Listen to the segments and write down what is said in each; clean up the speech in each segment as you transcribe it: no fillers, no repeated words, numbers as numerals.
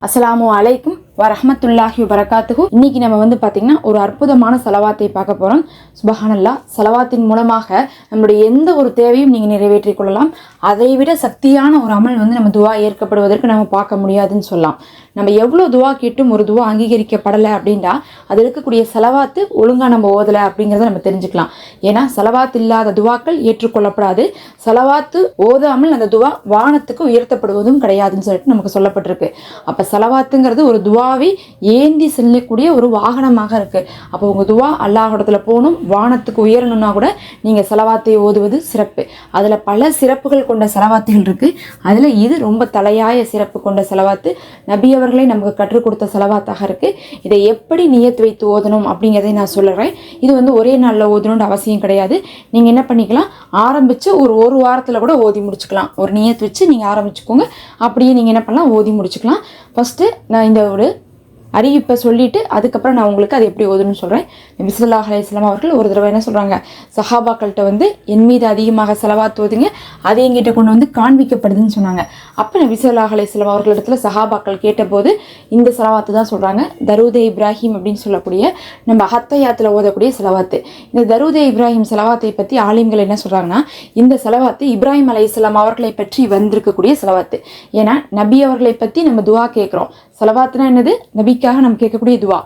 அஸ்ஸலாமு அலைக்கும் வரஹ்மத்துல்லாஹி வபரகாத்துஹு. இன்னைக்கு நம்ம பார்த்தீங்கன்னா ஒரு அற்புதமான சலவாத்தை பார்க்க போகிறோம். சுபஹானல்லாஹ். சலவாத்தின் மூலமாக நம்மளுடைய எந்த ஒரு தேவையும் நீங்கள் நிறைவேற்றிக் கொள்ளலாம். அதை விட சக்தியான ஒரு அமல் நம்ம துவா ஏற்கப்படுவதற்கு நம்ம பார்க்க முடியாதுன்னு சொல்லலாம். நம்ம எவ்வளோ துவா கேட்டும் ஒரு துவா அங்கீகரிக்கப்படலை அப்படின்னா அது இருக்கக்கூடிய செலவாத்து ஒழுங்காக நம்ம ஓதலை அப்படிங்கிறத நம்ம தெரிஞ்சுக்கலாம். ஏன்னா செலவாத்து இல்லாத துவாக்கள் ஏற்றுக்கொள்ளப்படாது. செலவாத்து ஓதாமல் அந்த துவா வானத்துக்கு உயர்த்தப்படுவதும் கிடையாதுன்னு சொல்லிட்டு நமக்கு சொல்லப்பட்டிருக்கு. அப்போ செலவாத்துங்கிறது ஒரு துவாவை ஏந்தி செல்லக்கூடிய ஒரு வாகனமாக இருக்கு. அப்போ உங்கள் துவா அல்லாஹ்விடத்துல போகணும், வானத்துக்கு உயரணும்னா கூட நீங்கள் செலவாத்தை ஓதுவது சிறப்பு. அதில் பல சிறப்புகள் கொண்ட செலவாத்துகள் இருக்கு. அதில் இது ரொம்ப தலையாய சிறப்பு கொண்ட செலவாத்து. நபி அவர்களை நமக்கு கற்றுக் கொடுத்த செலவாத்தாக இருக்கு. இதை எப்படி நியத் வைத்து ஓதணும் அப்படிங்கிறதை நான் சொல்லுறேன். இது ஒரே நாளில் ஓதணும்னு அவசியம் கிடையாது. நீங்கள் என்ன பண்ணிக்கலாம், ஆரம்பித்து ஒரு வாரத்தில் கூட ஓதி முடிச்சுக்கலாம். ஒரு நியத் வச்சு நீங்கள் ஆரம்பிச்சுக்கோங்க. அப்படியே நீங்கள் என்ன பண்ணலாம், ஓதி முடிச்சுக்கலாம். ஃபஸ்ட்டு நான் இந்த ஒரு அறிவிப்பை சொல்லிவிட்டு அதுக்கப்புறம் நான் உங்களுக்கு அது எப்படி ஓதுன்னு சொல்கிறேன். நபி ஸல்லல்லாஹு அலைஹி வஸல்லம் அவர்கள் ஒரு தடவை என்ன சொல்கிறாங்க, சஹாபாக்கள்கிட்ட என் மீது அதிகமாக செலவாத்து ஓதுங்க, அது எங்கிட்ட கொண்டு காண்பிக்கப்படுதுன்னு சொன்னாங்க. அப்போ நபி ஸல்லல்லாஹு அலைஹி வஸல்லம் அவர்களிடத்துல சஹாபாக்கள் கேட்டபோது இந்த செலவாத்து தான் சொல்கிறாங்க. தரூதே இப்ராஹிம் அப்படின்னு சொல்லக்கூடிய நம்ம ஹத்தயாத்தில் ஓதக்கூடிய செலவாத்து. இந்த தரூதே இப்ராஹிம் செலவாத்தை பற்றி ஆலிம்கள் என்ன சொல்கிறாங்கன்னா, இந்த செலவாத்து இப்ராஹிம் அலைஹிஸ்ஸலாம் அவர்களை பற்றி வந்திருக்கக்கூடிய செலவாத்து. ஏன்னா நபி அவர்களை பற்றி நம்ம துவா கேட்குறோம். செலவாத்துனா என்னது, நபிக்காக நம்ம கேட்கக்கூடிய துவா.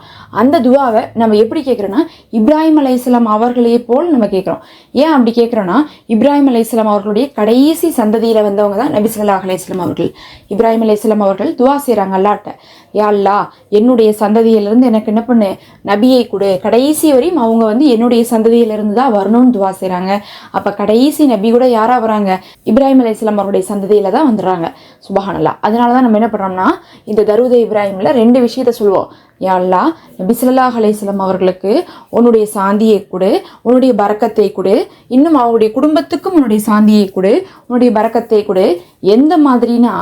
அந்த துவாவை நம்ம எப்படி கேட்குறோன்னா இப்ராஹிம் அலைஹிஸ்ஸலாம் அவர்களே போல் நம்ம கேட்குறோம். ஏன் அப்படி கேட்குறோன்னா, இப்ராஹிம் அலைஹிஸ்ஸலாம் அவர்களுடைய கடைசி சந்ததியில் வந்தவங்க தான் நபி ஸல்லல்லாஹு அலைஹி வஸல்லம் அவர்கள். இப்ராஹிம் அலைஹிஸ்ஸலாம் அவர்கள் துவா செய்கிறாங்க அல்லாஹ்ட்ட, யா அல்லாஹ் என்னுடைய சந்ததியிலிருந்து எனக்கு என்ன பண்ணு, நபியை கொடு. கடைசி வரையும் அவங்க என்னுடைய சந்ததியிலிருந்து தான் வரணும்னு துவா செய்கிறாங்க. அப்போ கடைசி நபி கூட யாராக வராங்க, இப்ராஹிம் அலைஹிஸ்ஸலாம் அவருடைய சந்ததியில் தான் வந்துடுறாங்க. சுபஹானல்லாஹ். அதனால தான் நம்ம என்ன பண்ணுறோம்னா இந்த தரூதே இப்ராஹிமில் ரெண்டு விஷயத்த சொல்லுவோம். யா அல்லாஹ் நபி ஸல்லல்லாஹு அலைஹி வஸல்லம் அவர்களுக்கு உன்னுடைய சாந்தியை கொடு, உன்னுடைய பரக்கத்தை கொடு, இன்னும் அவங்களுடைய குடும்பத்துக்கும் உன்னுடைய சாந்தியை கொடு, உன்னுடைய பரக்கத்தை கொடு. எந்த மாதிரினா,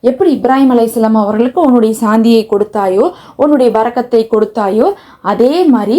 எப்படி இப்ராஹிம் அலைஹிஸ்ஸலாம் அவர்களுக்கு உன்னுடைய சாந்தியை கொடுத்தாயோ, உன்னுடைய பரக்கத்தை கொடுத்தாயோ, அதே மாதிரி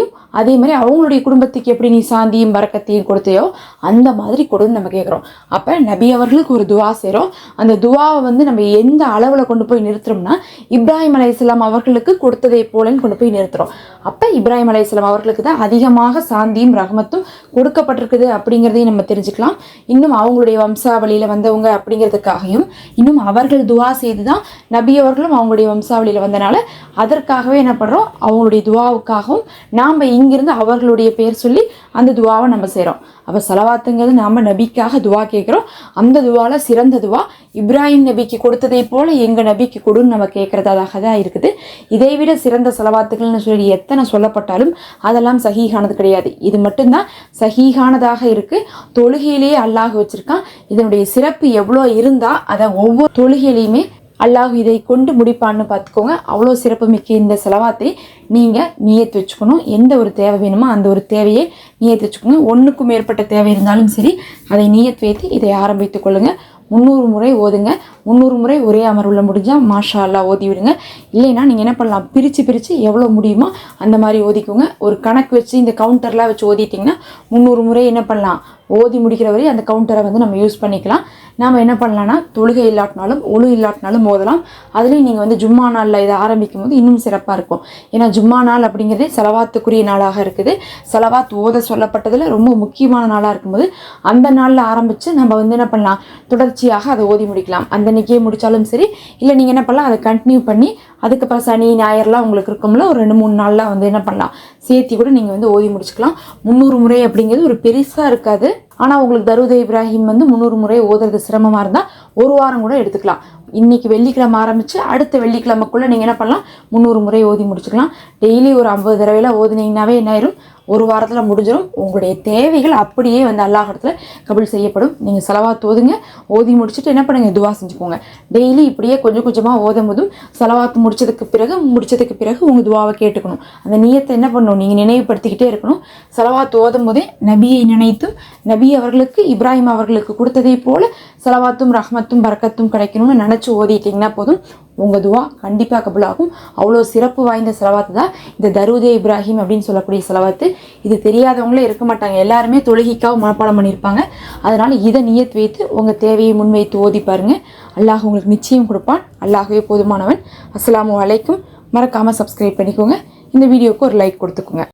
அவங்களுடைய குடும்பத்துக்கு எப்படி நீ சாந்தியும் பரக்கத்தையும் கொடுத்தையோ அந்த மாதிரி கொடுன்னு நம்ம கேட்குறோம். அப்போ நபி அவர்களுக்கு ஒரு துவா செய்கிறோம். அந்த துவாவை நம்ம எந்த அளவில் கொண்டு போய் நிறுத்துறோம்னா, இப்ராஹிம் அலைஹிஸ்ஸலாம் அவர்களுக்கு கொடுத்ததை போலன்னு கொண்டு போய் நிறுத்துறோம். அப்போ இப்ராஹிம் அலைஹிஸ்ஸலாம் அவர்களுக்கு தான் அதிகமாக சாந்தியும் ரஹ்மத்தும் கொடுக்கப்பட்டிருக்குது அப்படிங்கிறதையும் நம்ம தெரிஞ்சுக்கலாம். இன்னும் அவங்களுடைய வம்சாவளியில் வந்தவங்க அப்படிங்கிறதுக்காகவும், இன்னும் அவர்கள் துவா செய்து தான் நபி அவர்களும் அவங்களுடைய வம்சாவளியில் வந்தனால அதற்காகவே என்ன பண்ணுறோம், அவங்களுடைய துவாவுக்காகவும் நாம் இங்கிருந்து அவர்களுடைய பேர் சொல்லி அந்த துவாவை நம்ம செய்கிறோம். அப்போ சலவாத்துங்கிறது நாம் நபிக்காக துவா கேட்குறோம். அந்த துவாவில் சிறந்த துவா இப்ராஹிம் நபிக்கு கொடுத்ததை போல எங்கள் நபிக்கு கொடுன்னு நம்ம கேட்குறதாக தான் இருக்குது. இதை விட சிறந்த செலவாத்துகள்னு சொல்லி எத்தனை சொல்லப்பட்டாலும் அதெல்லாம் சஹீஹானது கிடையாது. இது மட்டும்தான் சஹீஹானதாக இருக்குது. தொழுகையிலேயே அல்லாஹ் வச்சுருக்கான். இதனுடைய சிறப்பு எவ்வளோ இருந்தால் அதை ஒவ்வொரு தொழுகையிலையுமே அல்லாஹ் இதை கொண்டு முடிப்பான்னு பார்த்துக்கோங்க. அவ்வளோ சிறப்பு மிக்க இந்த செலவாத்தை நீங்கள் நியத்து வச்சுக்கணும். எந்த ஒரு தேவை வேணுமோ அந்த ஒரு தேவையை நியத்து வச்சுக்கோங்க. ஒன்றுக்கும் மேற்பட்ட தேவை இருந்தாலும் சரி அதை நியத்து வைத்து இதை ஆரம்பித்து கொள்ளுங்கள். 300 முறை ஓதுங்க. 300 முறை ஒரே அமர்வில் முடிஞ்சால் மாஷா அல்லா ஓதி விடுங்க. இல்லைன்னா நீங்கள் என்ன பண்ணலாம், பிரித்து எவ்வளோ முடியுமோ அந்த மாதிரி ஓதிக்கோங்க. ஒரு கணக்கு வச்சு இந்த கவுண்டர்லாம் வச்சு ஓதிட்டிங்கன்னா 300 முறை என்ன பண்ணலாம், ஓதி முடிக்கிற வரை அந்த கவுண்டரை நம்ம யூஸ் பண்ணிக்கலாம். நாம் என்ன பண்ணலான்னா, தொழுகை இல்லாட்டினாலும் ஒழு இல்லாட்டினாலும் ஓதலாம். அதுலேயும் நீங்கள் ஜும்மா நாளில் இதை ஆரம்பிக்கும் போது இன்னும் சிறப்பாக இருக்கும். ஏன்னா ஜும்மா நாள் அப்படிங்கிறதே செலவாத்துக்குரிய நாளாக இருக்குது. செலவாத் ஓத சொல்லப்பட்டதில் ரொம்ப முக்கியமான நாளாக இருக்கும்போது அந்த நாளில் ஆரம்பித்து நம்ம என்ன பண்ணலாம், தொடர்ச்சியாக அதை ஓதி முடிக்கலாம். அந்த அன்றைக்கே முடித்தாலும் சரி, இல்லை நீங்கள் என்ன பண்ணலாம், அதை கண்டினியூ பண்ணி அதுக்கப்புறம் சனி ஞாயிறுலாம் உங்களுக்கு இருக்கும்ல, ஒரு 2-3 நாளில் என்ன பண்ணலாம், சேர்த்தி கூட நீங்கள் ஓதி முடிச்சுக்கலாம். 300 முறை அப்படிங்கிறது ஒரு பெருசாக இருக்காது. ஆனால் உங்களுக்கு தரூதே இப்ராஹிம் 300 முறை ஓதுறது சிரமமாக இருந்தால் ஒரு வாரம் கூட எடுத்துக்கலாம். இன்றைக்கி வெள்ளிக்கிழமை ஆரம்பித்து அடுத்த வெள்ளிக்கிழமைக்குள்ளே நீங்கள் என்ன பண்ணலாம், 300 முறை ஓதி முடிச்சுக்கலாம். டெய்லி ஒரு 50 தடவையில் ஓதுனீங்கன்னாவே என்ன ஆயிரும், ஒரு வாரத்தில் முடிஞ்சிடும். உங்களுடைய தேவைகள் அப்படியே அல்லாஹ்விடத்துல கபூல் செய்யப்படும். நீங்கள் செலவாத் ஓதுங்க. ஓதி முடிச்சுட்டு என்ன பண்ணுங்கள், துவா செஞ்சுக்கோங்க. டெய்லி இப்படியே கொஞ்சம் கொஞ்சமாக ஓதும் போதும் செலவாத் முடிச்சதுக்கு பிறகு உங்கள் துவாவை கேட்டுக்கணும். அந்த நியத்தை என்ன பண்ணணும், நீங்கள் நினைவுபடுத்திக்கிட்டே இருக்கணும். செலவாத் ஓதும் போதே நபியை நினைத்தும் நபி அவர்களுக்கு இப்ராஹிம் அவர்களுக்கு கொடுத்ததை போல செலவாத்தும் ரஹ்மத்தும் பரக்கத்தும் கிடைக்கணும்னு நினச்சி ஓதிட்டிங்கன்னா போதும், உங்கள் துவா கண்டிப்பாக கபூலாகும். அவ்வளோ சிறப்பு வாய்ந்த செலவாத்து தான் இந்த தரூதே இப்ராஹிம் அப்படின்னு சொல்லக்கூடிய செலவாத்து. இது தெரியாதவங்களே இருக்க மாட்டாங்க, எல்லாருமே தொழுகைக்காக மனப்பாடம் பண்ணியிருப்பாங்க. அதனால் இதை நியத் வைத்து உங்கள் தேவையை முன்வைத்து ஓதி பாருங்கள். அல்லாஹ் உங்களுக்கு நிச்சயம் கொடுப்பான். அல்லாஹ்வே போதுமானவன். அஸ்ஸலாமு அலைக்கும். மறக்காமல் சப்ஸ்கிரைப் பண்ணிக்கோங்க. இந்த வீடியோவுக்கு ஒரு லைக் கொடுத்துக்கோங்க.